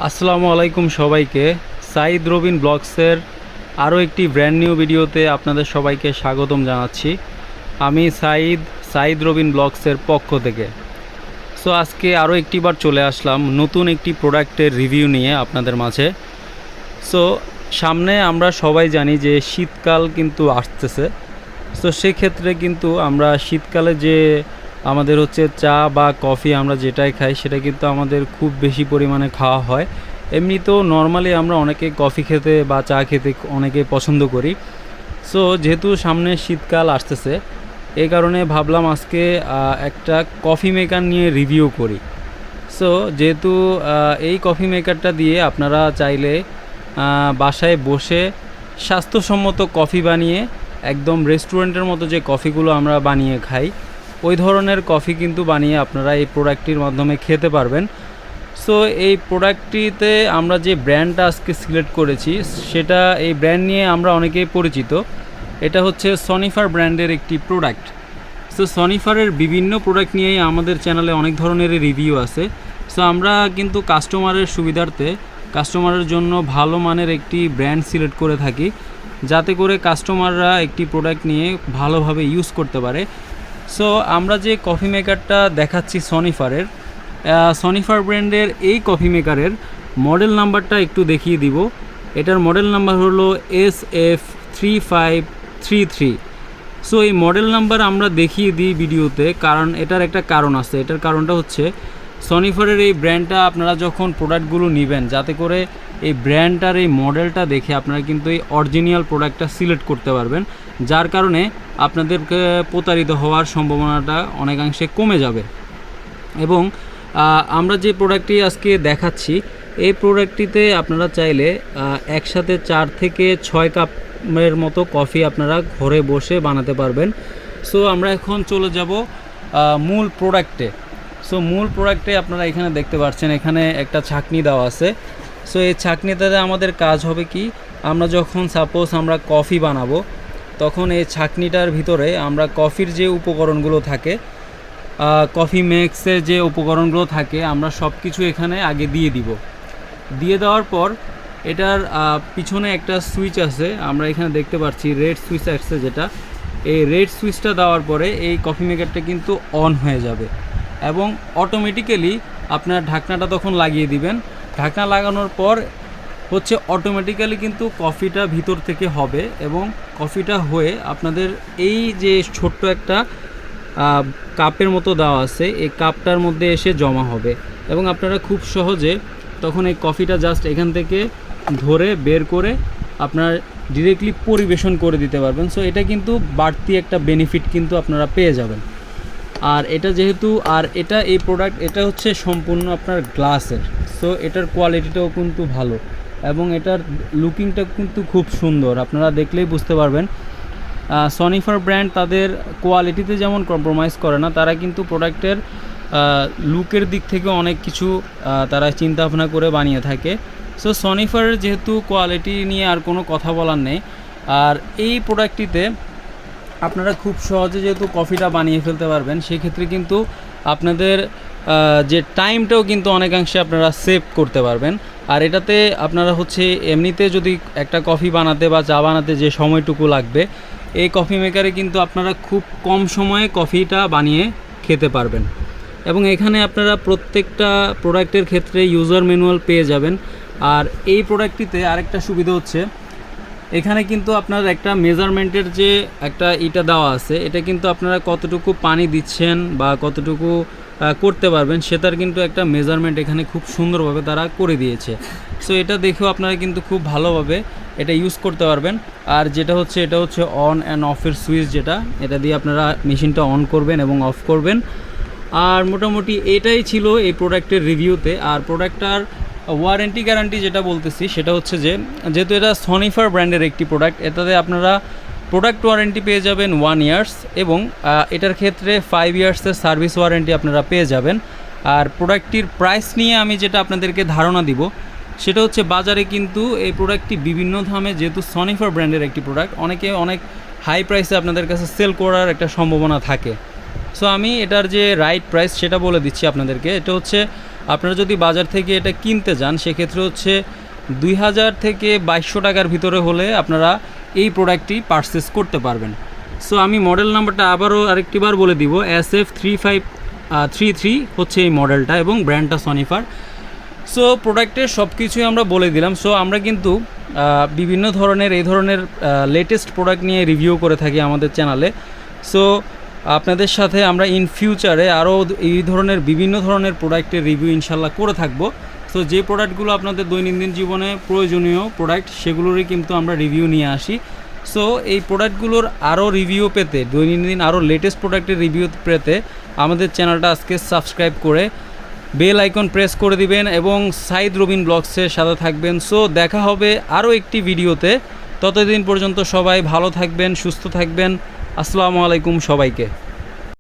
আসসালামু আলাইকুম সবাইকে। সাইদ রবিন ব্লগসের আরও একটি ব্র্যান্ড নিউ ভিডিওতে আপনাদের সবাইকে স্বাগতম জানাচ্ছি। আমি সাইদ রবিন ব্লগসের পক্ষ থেকে। সো আজকে আরও একটিবার চলে আসলাম নতুন একটি প্রোডাক্টের রিভিউ নিয়ে আপনাদের মাঝে। সো সামনে আমরা সবাই জানি যে শীতকাল কিন্তু আসতেছে। সো সেক্ষেত্রে কিন্তু আমরা শীতকালে যে আমাদের হচ্ছে চা বা কফি আমরা যেটাই খাই সেটা কিন্তু আমাদের খুব বেশি পরিমাণে খাওয়া হয়। এমনিতেও নর্মালি আমরা অনেকে কফি খেতে বা চা খেতে অনেকে পছন্দ করি। সো যেহেতু সামনে শীতকাল আসতেছে এই কারণে ভাবলাম আজকে একটা কফি মেকার নিয়ে রিভিউ করি। সো যেহেতু এই কফি মেকারটা দিয়ে আপনারা চাইলে বাসায় বসে স্বাস্থ্যসম্মত কফি বানিয়ে একদম রেস্টুরেন্টের মতো যে কফিগুলো আমরা বানিয়ে খাই ওই ধরনের কফি কিন্তু বানিয়ে আপনারা এই প্রোডাক্টটির মাধ্যমে খেতে পারবেন। সো এই প্রোডাক্টটিতে আমরা যে ব্র্যান্ডটা আজকে সিলেক্ট করেছি সেটা এই ব্র্যান্ড নিয়ে আমরা অনেকেই পরিচিত। এটা হচ্ছে সনিফার ব্র্যান্ডের একটি প্রোডাক্ট। সো সনিফারের বিভিন্ন প্রোডাক্ট নিয়েই আমাদের চ্যানেলে অনেক ধরনের রিভিউ আছে। সো আমরা কিন্তু কাস্টমারের সুবিধার্থে কাস্টমারের জন্য ভালো মানের একটি ব্র্যান্ড সিলেক্ট করে থাকি যাতে করে কাস্টমাররা একটি প্রোডাক্ট নিয়ে ভালোভাবে ইউজ করতে পারে। সো আমরা যে কফি মেকারটা দেখাচ্ছি সনিফার ব্র্যান্ডের এই কফি মেকারের মডেল নাম্বারটা একটু দেখিয়ে দিব। এটার মডেল নাম্বার হলো SF3533। সো এই মডেল নাম্বার আমরা দেখিয়ে দিই ভিডিওতে, কারণ এটার একটা কারণ আছে। এটার কারণটা হচ্ছে সনিফারের এই ব্র্যান্ডটা আপনারা যখন প্রোডাক্টগুলো নেবেন যাতে করে এই ব্র্যান্ডটার এই মডেলটা দেখে আপনারা কিন্তু এই অরিজিনাল প্রোডাক্টটা সিলেক্ট করতে পারবেন, যার কারণে আপনাদেরকে প্রতারিত হওয়ার সম্ভাবনাটা অনেকাংশে কমে যাবে। এবং আমরা যে প্রোডাক্টটি আজকে দেখাচ্ছি এই প্রোডাক্টটিতে আপনারা চাইলে একসাথে 4 থেকে 6 কাপের মতো কফি আপনারা ঘরে বসে বানাতে পারবেন। সো আমরা এখন চলে যাব মূল প্রোডাক্টে। সো মূল প্রোডাক্টে আপনারা এখানে দেখতে পাচ্ছেন এখানে একটা ছাঁকনি দেওয়া আছে। সো এই ছাঁকনিতে আমাদের কাজ হবে কি, আমরা যখন সাপোজ আমরা কফি বানাবো তখন এই ছাঁকনিটার ভিতরে আমরা কফির যে উপকরণগুলো থাকে, কফি মিক্সের যে উপকরণগুলো থাকে আমরা সব কিছু এখানে আগে দিয়ে দিব। দিয়ে দেওয়ার পর এটার পিছনে একটা সুইচ আছে, আমরা এখানে দেখতে পাচ্ছি রেড সুইচ আছে, যেটা এই রেড সুইচটা দেওয়ার পরে এই কফি মেকারটা কিন্তু অন হয়ে যাবে এবং অটোমেটিক্যালি আপনার ঢাকনাটা তখন লাগিয়ে দিবেন। ঢাকনা লাগানোর পর হচ্ছে অটোমেটিক্যালি কিন্তু কফিটা ভিতর থেকে হবে এবং কফিটা হয়ে আপনাদের এই যে ছোট্ট একটা কাপের মতো দেওয়া আছে এই কাপটার মধ্যে এসে জমা হবে এবং আপনারা খুব সহজে তখন এই কফিটা জাস্ট এখান থেকে ধরে বের করে আপনার ডিরেক্টলি পরিবেশন করে দিতে পারবেন। সো এটা কিন্তু বাড়তি একটা বেনিফিট কিন্তু আপনারা পেয়ে যাবেন। আর এটা যেহেতু এই প্রোডাক্ট এটা হচ্ছে সম্পূর্ণ আপনার গ্লাসের, সো এটার কোয়ালিটিটাও কিন্তু ভালো এবং এটার লুকিংটা কিন্তু খুব সুন্দর, আপনারা দেখলেই বুঝতে পারবেন। সনিফার ব্র্যান্ড তাদের কোয়ালিটিতে যেমন কম্প্রোমাইজ করে না, তারা কিন্তু প্রোডাক্টের লুকের দিক থেকে অনেক কিছু তারা চিন্তা ভাবনা করে বানিয়ে থাকে। সো সনিফারের যেহেতু কোয়ালিটি নিয়ে আর কোনো কথা বলার নেই। আর এই প্রোডাক্টটিতে আপনারা খুব সহজে যেহেতু কফিটা বানিয়ে ফেলতে পারবেন, সেক্ষেত্রে কিন্তু আপনাদের যে টাইমটাও কিন্তু অনেকাংশে আপনারা সেভ করতে পারবেন। আর এটাতে আপনারা হচ্ছে এমনিতে যদি একটা কফি বানাতে বা চা বানাতে যে সময়টুকু লাগবে এই কফি মেকারে কিন্তু আপনারা খুব কম সময়ে কফিটা বানিয়ে খেতে পারবেন। এবং এখানে আপনারা প্রত্যেকটা প্রোডাক্টের ক্ষেত্রে ইউজার ম্যানুয়াল পেয়ে যাবেন। আর এই প্রোডাক্টটিতে আরেকটা সুবিধা হচ্ছে এখানে কিন্তু আপনার একটা মেজারমেন্টের যে একটা ইটা দেওয়া আছে, এটা কিন্তু আপনারা কতটুকু পানি দিচ্ছেন বা কতটুকু করতে পারবেন সেটার কিন্তু একটা মেজারমেন্ট এখানে খুব সুন্দরভাবে তারা করে দিয়েছে। সো এটা দেখেও আপনারা কিন্তু খুব ভালোভাবে এটা ইউজ করতে পারবেন। আর এটা হচ্ছে অন অ্যান্ড অফের সুইচ, যেটা এটা দিয়ে আপনারা মেশিনটা অন করবেন এবং অফ করবেন। আর মোটামুটি এটাই ছিল এই প্রোডাক্টের রিভিউতে। আর প্রোডাক্টটার ওয়ারেন্টি গ্যারান্টি যেটা বলতেছি সেটা হচ্ছে যেহেতু এটা সনিফার ব্র্যান্ডের একটি প্রোডাক্ট, এটাতে আপনারা প্রোডাক্ট ওয়ারেন্টি পেয়ে যাবেন 1 ইয়ার্স এবং এটার ক্ষেত্রে 5 ইয়ার্সের সার্ভিস ওয়ারেন্টি আপনারা পেয়ে যাবেন। আর প্রোডাক্টটির প্রাইস নিয়ে আমি যেটা আপনাদেরকে ধারণা দিব সেটা হচ্ছে বাজারে কিন্তু এই প্রোডাক্টটি বিভিন্ন দামে, যেহেতু সনিফার ব্র্যান্ডের একটি প্রোডাক্ট, অনেক হাই প্রাইসে আপনাদের কাছে সেল করার একটা সম্ভাবনা থাকে। সো আমি এটার যে রাইট প্রাইস সেটা বলে দিচ্ছি আপনাদেরকে। এটা হচ্ছে আপনারা যদি বাজার থেকে এটা কিনতে যান সেক্ষেত্রে হচ্ছে 2000 থেকে 2200 টাকার ভিতরে হলে আপনারা এই প্রোডাক্টটি পারচেস করতে পারবেন। সো আমি মডেল নাম্বারটা আবারও আরেকটিবার বলে দিব, SF3533 হচ্ছে এই মডেলটা এবং ব্র্যান্ডটা সনিফার। সো প্রোডাক্টের সব কিছুই আমরা বলে দিলাম। সো আমরা কিন্তু বিভিন্ন ধরনের এই ধরনের লেটেস্ট প্রোডাক্ট নিয়ে রিভিউ করে থাকি আমাদের চ্যানেলে। সো আপনাদের সাথে আমরা ইন ফিউচারে আরও এই ধরনের বিভিন্ন ধরনের প্রোডাক্টের রিভিউ ইনশাল্লাহ করে থাকবো। সো যে প্রোডাক্টগুলো আপনাদের দৈনন্দিন জীবনে প্রয়োজনীয় প্রোডাক্ট সেগুলোরই কিন্তু আমরা রিভিউ নিয়ে আসি। সো এই প্রোডাক্টগুলোর আরও রিভিউ পেতে, দৈনন্দিন আরও লেটেস্ট প্রোডাক্টের রিভিউ পেতে আমাদের চ্যানেলটা আজকে সাবস্ক্রাইব করে বেল আইকন প্রেস করে দিবেন এবং সাইদ রবিন ব্লগসের সাথে থাকবেন। সো দেখা হবে আরও একটি ভিডিওতে। ততদিন পর্যন্ত সবাই ভালো থাকবেন, সুস্থ থাকবেন। আসসালামু আলাইকুম সবাইকে।